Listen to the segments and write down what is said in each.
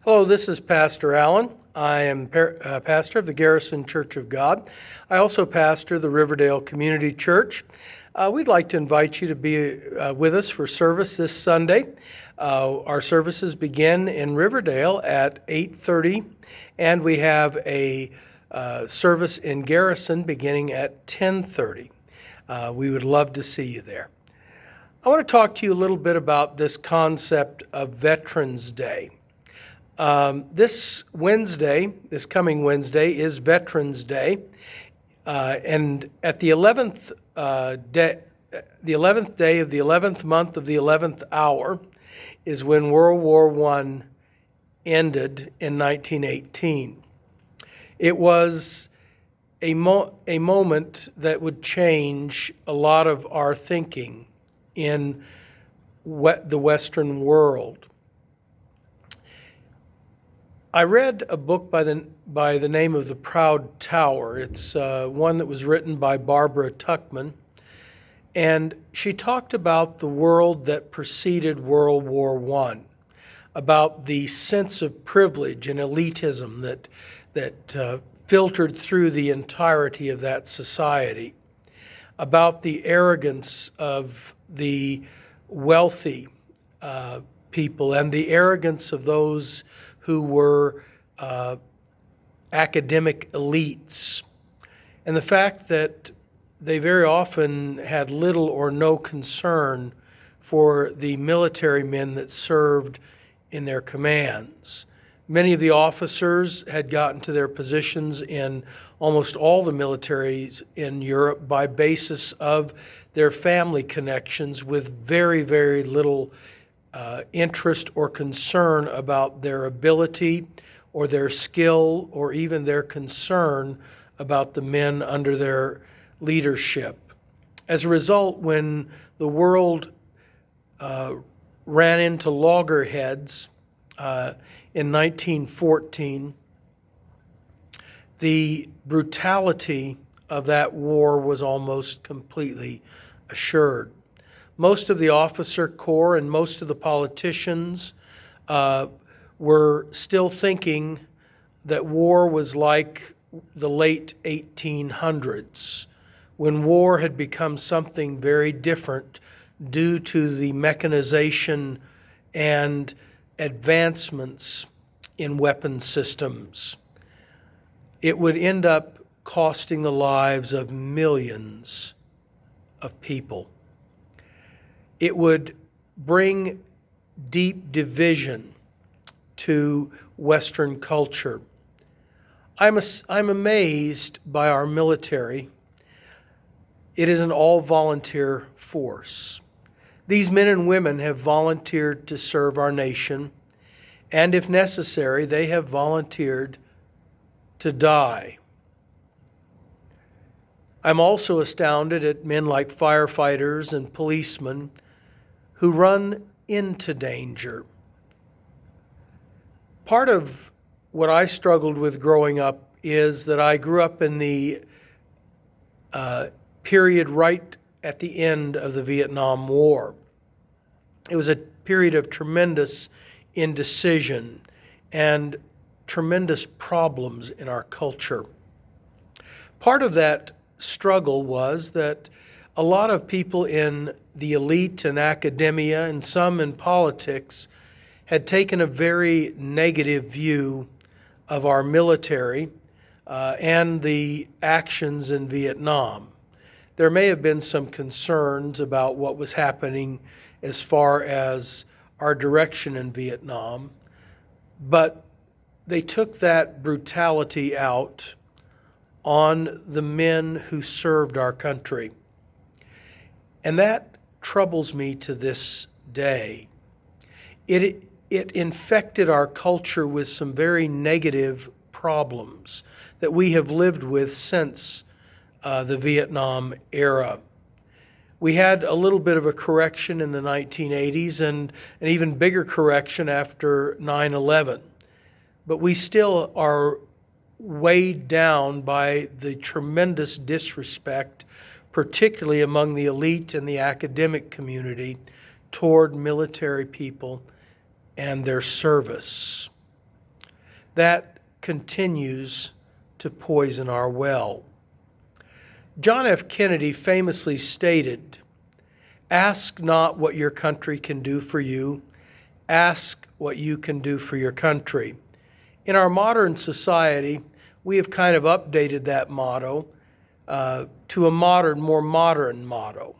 Hello, this is Pastor Allen. I am pastor of the Garrison Church of God. I also pastor the Riverdale Community Church. We'd like to invite you to be with us for service this Sunday. Our services begin in Riverdale at 8:30, and we have a service in Garrison beginning at 10:30. We would love to see you there. I want to talk to you a little bit about this concept of Veterans Day. This coming Wednesday, is Veterans Day, and at the 11th day of the 11th month of the 11th hour is when World War I ended in 1918. It was a moment that would change a lot of our thinking in the Western world. I read a book by the name of The Proud Tower. It's one that was written by Barbara Tuchman, and she talked about the world that preceded World War I, about the sense of privilege and elitism that filtered through the entirety of that society, about the arrogance of the wealthy people and the arrogance of those who were academic elites, and the fact that they very often had little or no concern for the military men that served in their commands. Many of the officers had gotten to their positions in almost all the militaries in Europe by basis of their family connections, with very, very little interest or concern about their ability or their skill or even their concern about the men under their leadership. As a result, when the world ran into loggerheads in 1914, the brutality of that war was almost completely assured. Most of the officer corps and most of the politicians were still thinking that war was like the late 1800s, when war had become something very different due to the mechanization and advancements in weapon systems. It would end up costing the lives of millions of people. It would bring deep division to Western culture. I'm amazed by our military. It is an all-volunteer force. These men and women have volunteered to serve our nation, and if necessary, they have volunteered to die. I'm also astounded at men like firefighters and policemen who run into danger. Part of what I struggled with growing up is that I grew up in the period right at the end of the Vietnam War. It was a period of tremendous indecision and tremendous problems in our culture. Part of that struggle was that a lot of people in the elite and academia and some in politics had taken a very negative view of our military and the actions in Vietnam. There may have been some concerns about what was happening as far as our direction in Vietnam, but they took that brutality out on the men who served our country. And that troubles me to this day. It infected our culture with some very negative problems that we have lived with since the Vietnam era. We had a little bit of a correction in the 1980s and an even bigger correction after 9/11. But we still are weighed down by the tremendous disrespect, particularly among the elite and the academic community, toward military people and their service. that continues to poison our well. John F. Kennedy famously stated, "Ask not what your country can do for you, ask what you can do for your country." In our modern society, we have kind of updated that motto to a more modern motto.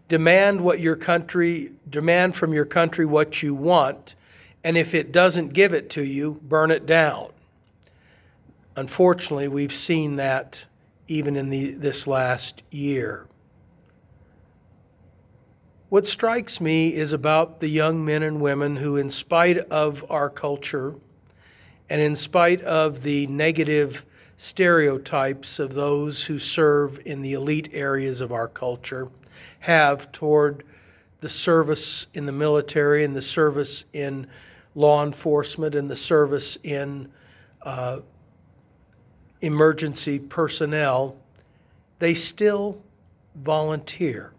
Demand from your country what you want, and if it doesn't give it to you, burn it down. Unfortunately, we've seen that even in this last year. What strikes me is about the young men and women who, in spite of our culture and in spite of the negative stereotypes of those who serve in the elite areas of our culture, have toward the service in the military and the service in law enforcement and the service in emergency personnel, they still volunteer.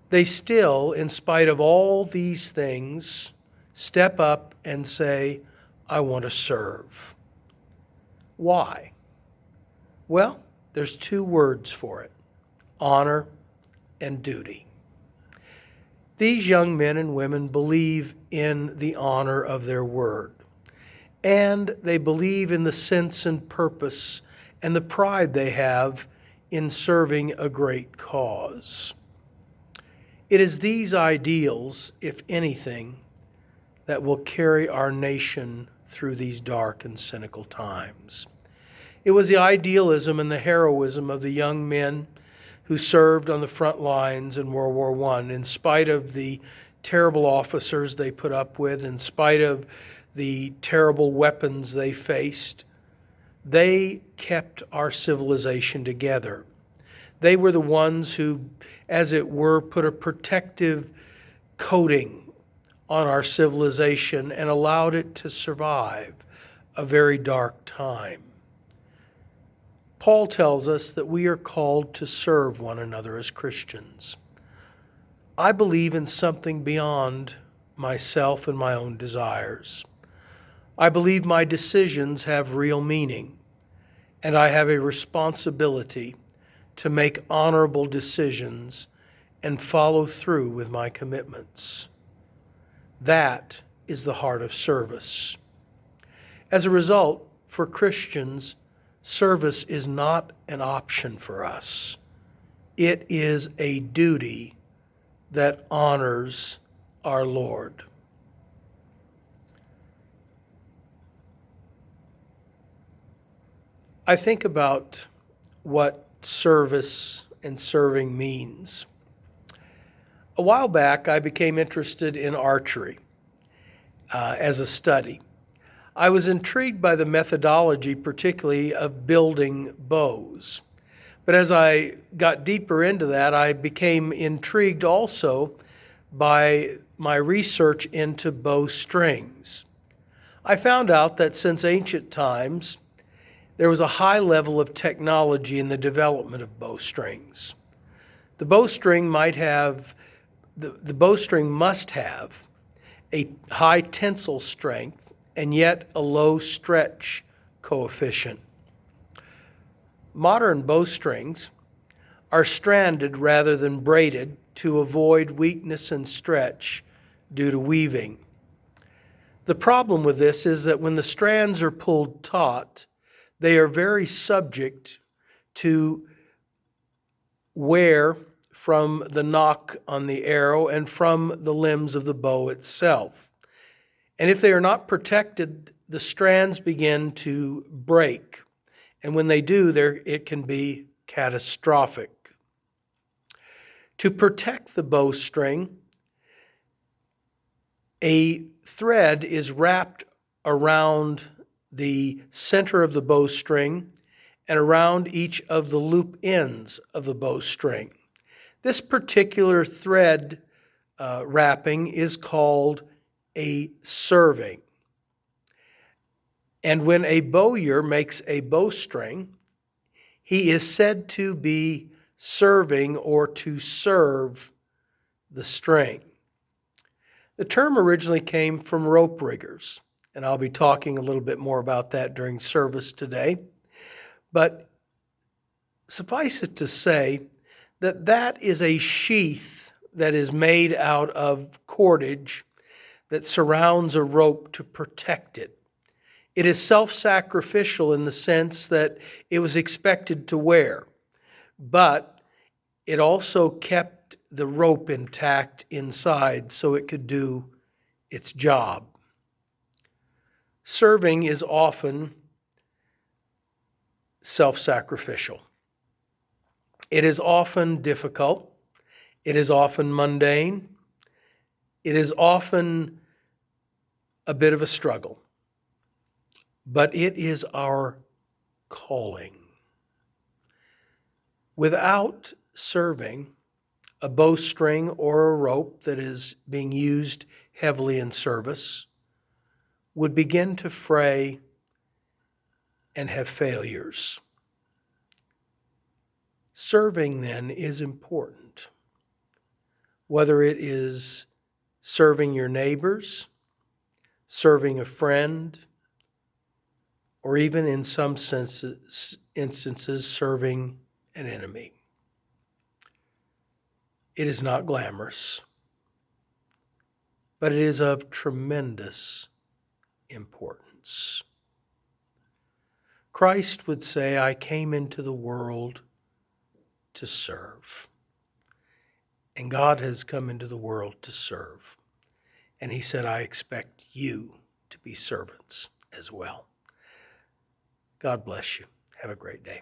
They still, in spite of all these things, step up and say, "I want to serve." Why? Well, there's two words for it: honor and duty. These young men and women believe in the honor of their word, and they believe in the sense and purpose and the pride they have in serving a great cause. It is these ideals, if anything, that will carry our nation through these dark and cynical times. It was the idealism and the heroism of the young men who served on the front lines in World War I, in spite of the terrible officers they put up with, in spite of the terrible weapons they faced. They kept our civilization together. They were the ones who, as it were, put a protective coating on our civilization and allowed it to survive a very dark time. Paul tells us that we are called to serve one another as Christians. I believe in something beyond myself and my own desires. I believe my decisions have real meaning, and I have a responsibility to make honorable decisions and follow through with my commitments. That is the heart of service. As a result, for Christians, service is not an option for us. It is a duty that honors our Lord. I think about what service and serving means. A while back, I became interested in archery as a study. I was intrigued by the methodology, particularly of building bows. But as I got deeper into that, I became intrigued also by my research into bowstrings. I found out that since ancient times, there was a high level of technology in the development of bowstrings. The bowstring must have a high tensile strength and yet a low stretch coefficient. Modern bowstrings are stranded rather than braided to avoid weakness and stretch due to weaving. The problem with this is that when the strands are pulled taut, they are very subject to wear from the nock on the arrow and from the limbs of the bow itself. And if they are not protected, the strands begin to break. And when they do, it can be catastrophic. To protect the bowstring, a thread is wrapped around the center of the bowstring and around each of the loop ends of the bowstring. This particular thread wrapping is called a serving. And when a bowyer makes a bowstring, he is said to be serving or to serve the string. The term originally came from rope riggers, And I'll be talking a little bit more about that during service today. But suffice it to say that that is a sheath that is made out of cordage that surrounds a rope to protect it. It is self-sacrificial in the sense that it was expected to wear, but it also kept the rope intact inside so it could do its job. Serving is often self-sacrificial. It is often difficult. It is often mundane. It is often a bit of a struggle. But it is our calling. Without serving, a bowstring or a rope that is being used heavily in service would begin to fray and have failures. Serving, then, is important. Whether it is serving your neighbors, serving a friend, or even in some instances, serving an enemy. It is not glamorous, but it is of tremendous importance. Christ would say, I came into the world to serve. And God has come into the world to serve. And he said, I expect you to be servants as well. God bless you. Have a great day.